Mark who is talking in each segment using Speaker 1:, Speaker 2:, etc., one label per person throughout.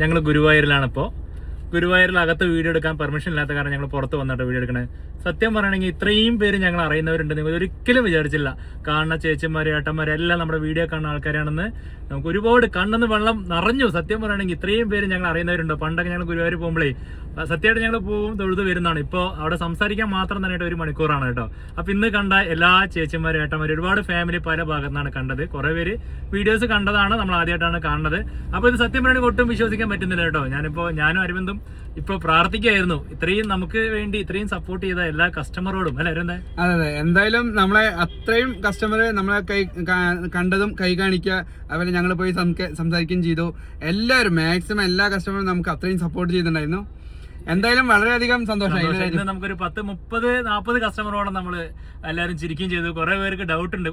Speaker 1: ഞങ്ങൾ ഗുരുവായൂരിലാണ് ഇപ്പോൾ. ഗുരുവായൂരിലകത്ത് വീഡിയോ എടുക്കാൻ പെർമിഷൻ ഇല്ലാത്ത കാരണം ഞങ്ങൾ പുറത്ത് വന്നിട്ട് വീഡിയോ എടുക്കണേ. സത്യം പറയണമെങ്കിൽ ഇത്രയും പേര് ഞങ്ങൾ അറിയുന്നവരുണ്ട്. നിങ്ങൾ ഒരിക്കലും വിചാരിച്ചില്ല. കാണുന്ന ചേച്ചിമാര് ഏട്ടന്മാര് എല്ലാം നമ്മുടെ വീഡിയോ കാണുന്ന ആൾക്കാരാണെന്ന്. നമുക്ക് ഒരുപാട് കണ്ണെന്ന് വെള്ളം നിറഞ്ഞു. സത്യം പറയണമെങ്കിൽ ഇത്രയും പേര് ഞങ്ങൾ അറിയുന്നവരുണ്ടോ. പണ്ടൊക്കെ ഞങ്ങൾ ഗുരുവായൂർ പോകുമ്പോഴേ സത്യമായിട്ട് ഞങ്ങൾ പോകും തൊഴുത് വരുന്നതാണ്. ഇപ്പോൾ അവിടെ സംസാരിക്കാൻ മാത്രം തന്നെ 1 മണിക്കൂറാണ് കേട്ടോ. അപ്പൊ ഇന്ന് കണ്ട എല്ലാ ചേച്ചിമാരും ഏട്ടന്മാരും ഒരുപാട് ഫാമിലി പല ഭാഗത്തു നിന്നാണ് കണ്ടത്. കുറെ പേര് വീഡിയോസ് കണ്ടതാണ്, നമ്മൾ ആദ്യമായിട്ടാണ് കാണുന്നത്. അപ്പൊ ഇത് സത്യം പറയുകയാണെങ്കിൽ ഒട്ടും വിശ്വസിക്കാൻ പറ്റുന്നില്ല കേട്ടോ. ഞാനും അരവിന്ദും ഇപ്പൊ പ്രാർത്ഥിക്കായിരുന്നു ഇത്രയും നമുക്ക് വേണ്ടി ഇത്രയും സപ്പോർട്ട് ചെയ്ത എല്ലാ കസ്റ്റമറോടും അല്ലെ അരവിന്ദ.
Speaker 2: അതെ, എന്തായാലും നമ്മളെ അത്രയും കസ്റ്റമർ നമ്മളെ കണ്ടതും കൈ കാണിക്കുക, അതുപോലെ ഞങ്ങൾ പോയി സംസാരിക്കുകയും ചെയ്തു. എല്ലാവരും മാക്സിമം എല്ലാ കസ്റ്റമറും നമുക്ക് അത്രയും സപ്പോർട്ട് ചെയ്തിട്ടുണ്ടായിരുന്നു. എന്തായാലും വളരെയധികം സന്തോഷമായി.
Speaker 1: ഇന്ന് നമുക്കൊരു 10, 30, 40 കസ്റ്റമറോടെ നമ്മള് എല്ലാവരും ചിരിക്കുകയും ചെയ്തു. കുറെ പേർക്ക് ഡൗട്ട് ഉണ്ട്.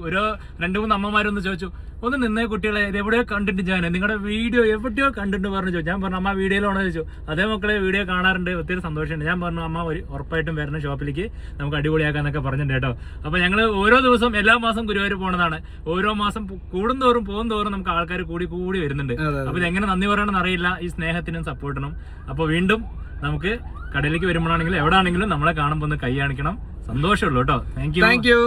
Speaker 1: 2-3 അമ്മമാരൊന്ന് ചോദിച്ചു, ഒന്ന് നിന്നേ കുട്ടികളെ ഇത് എവിടെയോ കണ്ടിട്ട് ഞാൻ നിങ്ങളുടെ വീഡിയോ എവിടെയോ കണ്ടിട്ട് പറഞ്ഞു ചോദിച്ചു. ഞാൻ പറഞ്ഞു അമ്മ വീഡിയോയിലാണോ ചോദിച്ചു. അതേ മക്കളെ വീഡിയോ കാണാറുണ്ട്, ഒത്തിരി സന്തോഷമുണ്ട്. ഞാൻ പറഞ്ഞു അമ്മ ഉറപ്പായിട്ടും വരുന്ന ഷോപ്പിലേക്ക് നമുക്ക് അടിപൊളിയാക്കാന്നൊക്കെ പറഞ്ഞിട്ടുണ്ട് കേട്ടോ. അപ്പൊ ഞങ്ങൾ ഓരോ ദിവസം എല്ലാ മാസം ഗുരുവായൂർ പോണതാണ്. ഓരോ മാസം കൂടുന്തോറും പോകുന്തോറും നമുക്ക് ആൾക്കാർ കൂടി വരുന്നുണ്ട്. അപ്പൊ ഇതെങ്ങനെ നന്ദി പറയണമെന്ന് അറിയില്ല ഈ സ്നേഹത്തിനും സപ്പോർട്ടിനും. അപ്പൊ വീണ്ടും നമുക്ക് കടയിലേക്ക് വരുമ്പോഴാണെങ്കിലും എവിടെ ആണെങ്കിലും നമ്മളെ കാണുമ്പോൾ ഒന്ന് കൈ കാണിക്കണം. സന്തോഷമുള്ളൂ കേട്ടോ. Thank you.